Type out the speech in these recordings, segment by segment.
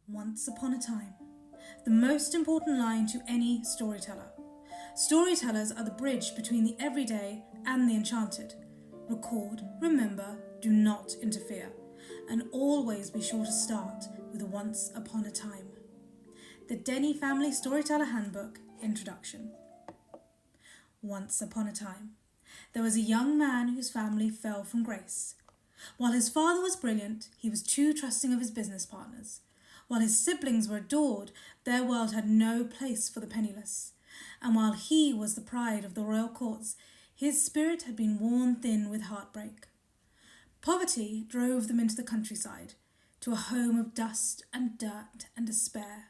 Once upon a time. The most important line to any storyteller. Storytellers are the bridge between the everyday and the enchanted. Record, remember, do not interfere, and always be sure to start with a once upon a time. The Denny Family Storyteller Handbook Introduction. Once upon a time, there was a young man whose family fell from grace. While his father was brilliant, he was too trusting of his business partners. While his siblings were adored, their world had no place for the penniless. And while he was the pride of the royal courts, his spirit had been worn thin with heartbreak. Poverty drove them into the countryside, to a home of dust and dirt and despair.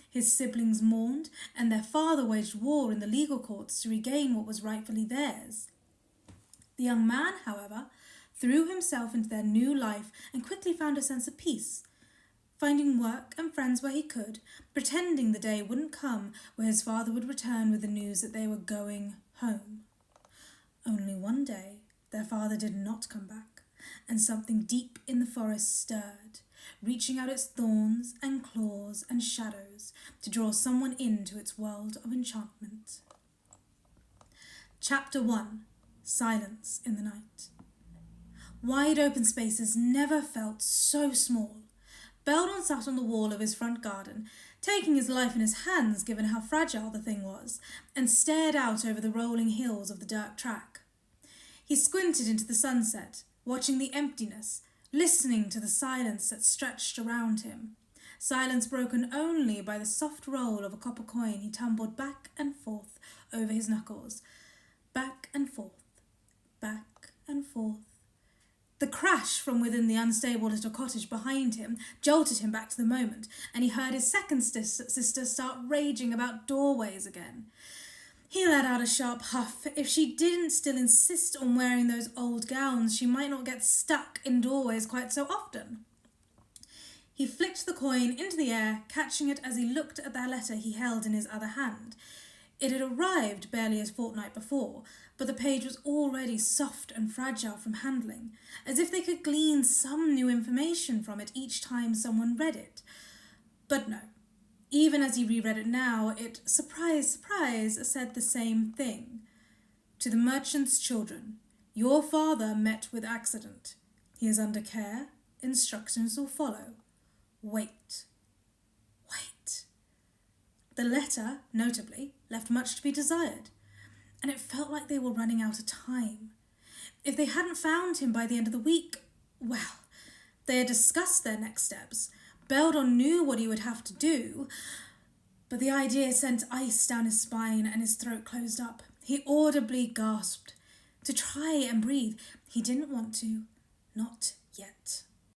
His siblings mourned, and their father waged war in the legal courts to regain what was rightfully theirs. The young man, however, threw himself into their new life and quickly found a sense of peace, finding work and friends where he could, pretending the day wouldn't come where his father would return with the news that they were going home. Only one day their father did not come back, and something deep in the forest stirred, reaching out its thorns and claws and shadows to draw someone into its world of enchantment. Chapter 1. Silence in the Night. Wide open spaces never felt so small. Beldon sat on the wall of his front garden, taking his life in his hands given how fragile the thing was, and stared out over the rolling hills of the dirt track. He squinted into the sunset, watching the emptiness, listening to the silence that stretched around him. Silence broken only by the soft roll of a copper coin he tumbled back and forth over his knuckles. Back and forth, back and forth. The crash from within the unstable little cottage behind him jolted him back to the moment, and he heard his second sister start raging about doorways again. He let out a sharp huff. If she didn't still insist on wearing those old gowns, she might not get stuck in doorways quite so often. He flicked the coin into the air, catching it as he looked at the letter he held in his other hand. It had arrived barely a fortnight before, but the page was already soft and fragile from handling, as if they could glean some new information from it each time someone read it. But no. Even as he reread it now, it, surprise, surprise, said the same thing. To the merchant's children, your father met with accident. He is under care. Instructions will follow. Wait. Wait. The letter, notably, left much to be desired, and it felt like they were running out of time. If they hadn't found him by the end of the week, well, they had discussed their next steps. Beldon knew what he would have to do, but the idea sent ice down his spine and his throat closed up. He audibly gasped. To try and breathe, he didn't want to. Not yet.